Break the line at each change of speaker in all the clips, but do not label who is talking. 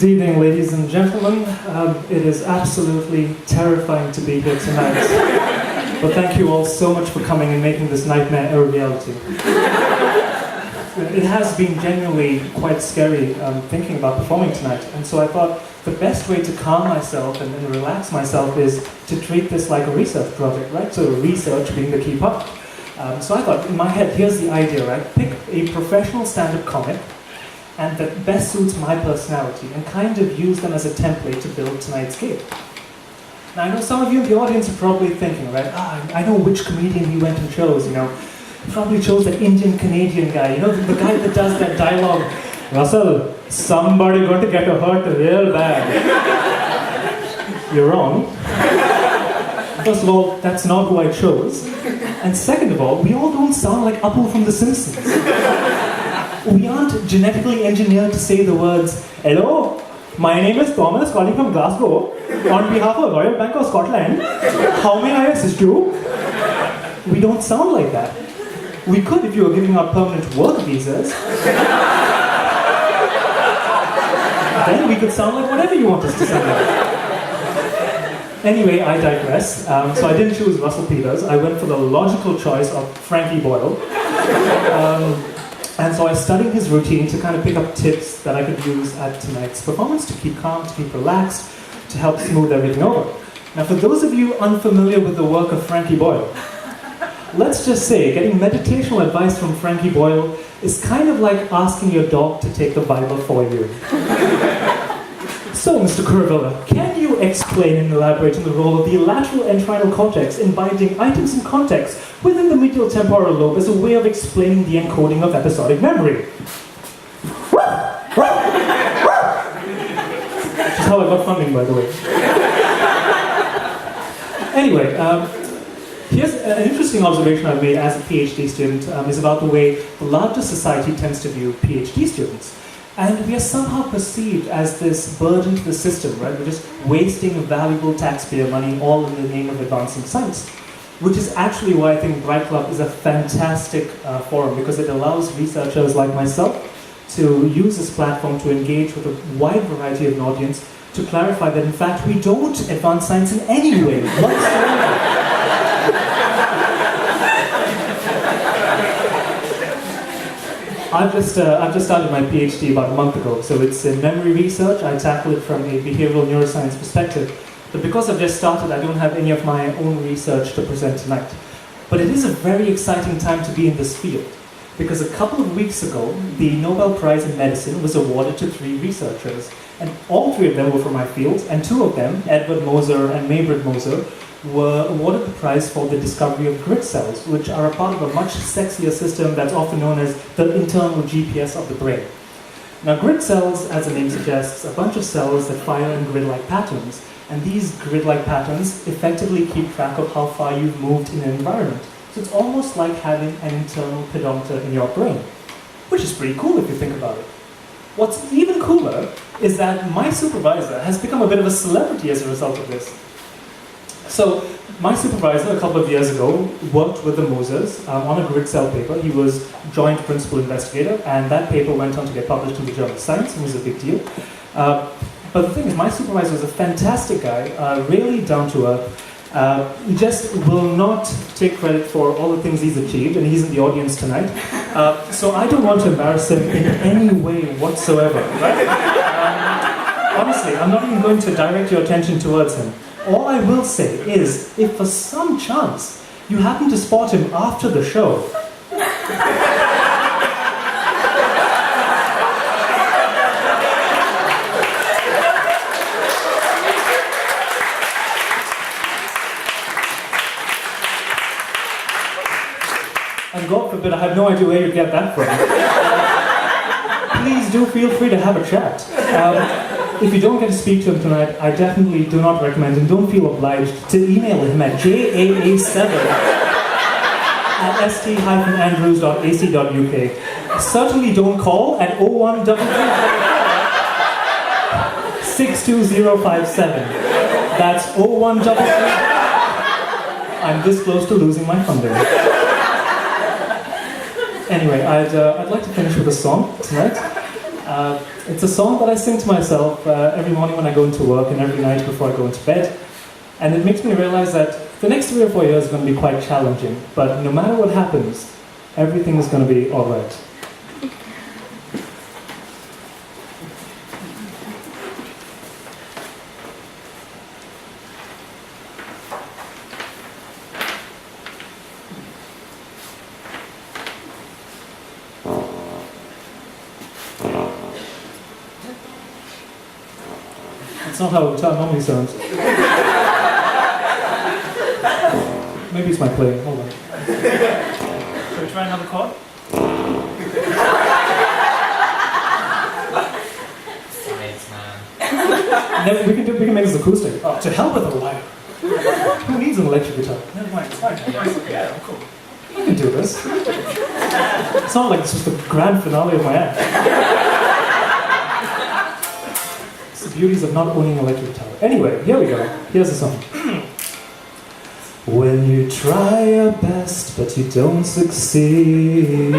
Good evening, ladies and gentlemen. It is absolutely terrifying to be here tonight. But thank you all so much for coming and making this nightmare a reality. It has been genuinely quite scary thinking about performing tonight. And so I thought the best way to calm myself and relax myself is to treat this like a research project, right? So research being the key part. So I thought, in my head, here's the idea, right? Pick a professional stand-up comic and that best suits my personality, and kind of use them as a template to build tonight's gig. Now, I know some of you in the audience are probably thinking, right, I know which comedian he went and chose, you know. He probably chose that Indian-Canadian guy, you know, the guy that does that dialogue, Russell, somebody going to get hurt real bad. You're wrong. First of all, that's not who I chose. And second of all, we all don't sound like Apu from The Simpsons. We aren't genetically engineered to say the words, "Hello, my name is Thomas, calling from Glasgow. On behalf of Royal Bank of Scotland, how may I assist you?" We don't sound like that. We could if you were giving out permanent work visas. Then we could sound like whatever you want us to sound like. Anyway, I digress. So I didn't choose Russell Peters. I went for the logical choice of Frankie Boyle. And so I studied his routine to kind of pick up tips that I could use at tonight's performance to keep calm, to keep relaxed, to help smooth everything over. Now, for those of you unfamiliar with the work of Frankie Boyle, let's just say getting meditational advice from Frankie Boyle is kind of like asking your dog to take the Bible for you. So, Mr. Kuruvilla, can you explain and elaborate on the role of the lateral entrinal cortex in binding items in context within the medial temporal lobe as a way of explaining the encoding of episodic memory? Which is how I got funding, by the way. Anyway, here's an interesting observation I've made as a PhD student is about the way the larger society tends to view PhD students. And we are somehow perceived as this burden to the system, right? We're just wasting valuable taxpayer money all in the name of advancing science. Which is actually why I think Bright Club is a fantastic forum, because it allows researchers like myself to use this platform to engage with a wide variety of an audience to clarify that in fact we don't advance science in any way whatsoever. I've just started my PhD about a month ago, so it's in memory research. I tackle it from a behavioral neuroscience perspective. But because I've just started, I don't have any of my own research to present tonight. But it is a very exciting time to be in this field, because a couple of weeks ago, the Nobel Prize in Medicine was awarded to 3 researchers, and all 3 of them were from my field, and 2 of them, Edward Moser and Maybrit Moser, were awarded the prize for the discovery of grid cells, which are a part of a much sexier system that's often known as the internal GPS of the brain. Now, grid cells, as the name suggests, are a bunch of cells that fire in grid-like patterns, and these grid-like patterns effectively keep track of how far you've moved in an environment. So it's almost like having an internal pedometer in your brain, which is pretty cool if you think about it. What's even cooler is that my supervisor has become a bit of a celebrity as a result of this. So, my supervisor, a couple of years ago, worked with the Mosers on a grid cell paper. He was joint principal investigator, and that paper went on to get published in the journal Science, and was a big deal. But the thing is, my supervisor is a fantastic guy, really down to earth. He just will not take credit for all the things he's achieved, and he's in the audience tonight. So I don't want to embarrass him in any way whatsoever. Right? Honestly, I'm not even going to direct your attention towards him. All I will say is, if for some chance you happen to spot him after the show, and God forbid, I have no idea where you'd get that from. Please do feel free to have a chat. If you don't get to speak to him tonight, I definitely do not recommend, and don't feel obliged, to email him at jaa7@st-andrews.ac.uk. Certainly don't call at 013362057. That's 01336. I'm this close to losing my funding. Anyway, I'd like to finish with a song tonight. It's a song that I sing to myself every morning when I go into work and every night before I go into bed. And it makes me realize that the next 3 or 4 years are going to be quite challenging, but no matter what happens, everything is going to be all right. That's not how guitar normally sounds. Maybe it's my playing. Hold on. Shall we try another chord?
Science, man.
No, we can make this acoustic. Oh, to hell with a wire. Who needs an electric guitar? Never mind, it's fine. Yeah, cool. I can do this. It's not like this was the grand finale of my act. It's the beauties of not owning an electric guitar. Anyway, here we go. Here's the song. When you try your best but you don't succeed,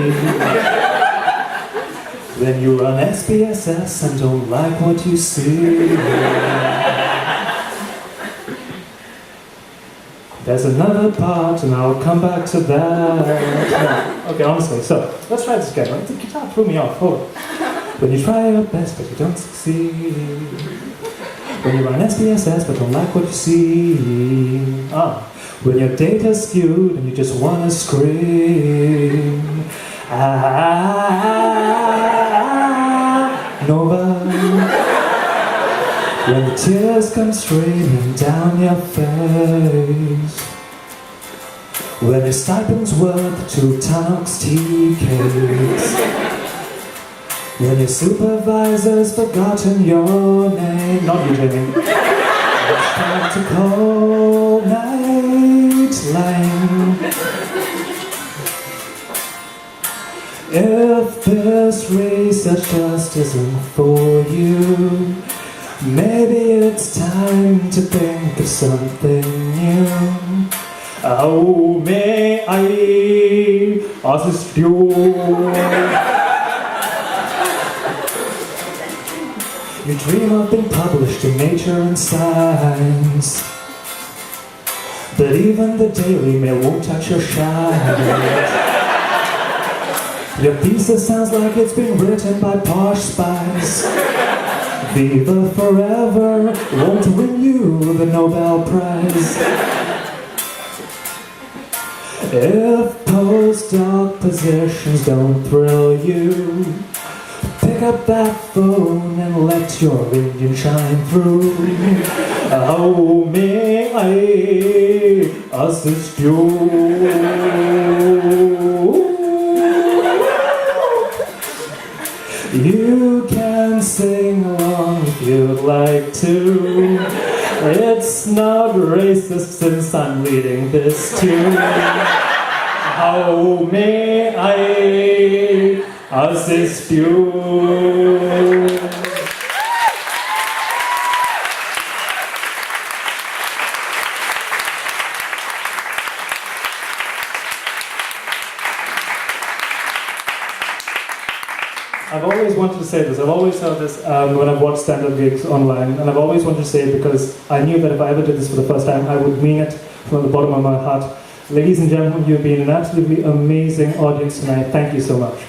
then you run SPSS and don't like what you see. There's another part and I'll come back to that. No. Okay, honestly, so let's try this again. Right? The guitar threw me off. Hold on. When you try your best but you don't succeed, when you run SPSS but don't like what you see. When your data's skewed and you just wanna scream. Nova. When the tears come streaming down your face. When your stipend's worth 2 Tanox tea cakes. When your supervisor's forgotten your name. Not you, Jamie. It's time to call night lane. If this research just isn't for you, maybe it's time to think of something new. Oh, may I assist you? You dream of being published in Nature and Science, but even the Daily Mail won't touch your shine. Your thesis sounds like it's been written by posh spies. Viva Forever won't win you the Nobel Prize. If postdoc positions don't thrill you, pick up that phone and let your Indian shine through. Oh, may I assist you? You can sing along if you'd like to. It's not racist since I'm reading this tune. How may I assist you? I've always wanted to say this. I've always heard this when I've watched stand-up gigs online, and I've always wanted to say it because I knew that if I ever did this for the first time, I would mean it from the bottom of my heart. Ladies and gentlemen, you've been an absolutely amazing audience tonight. Thank you so much.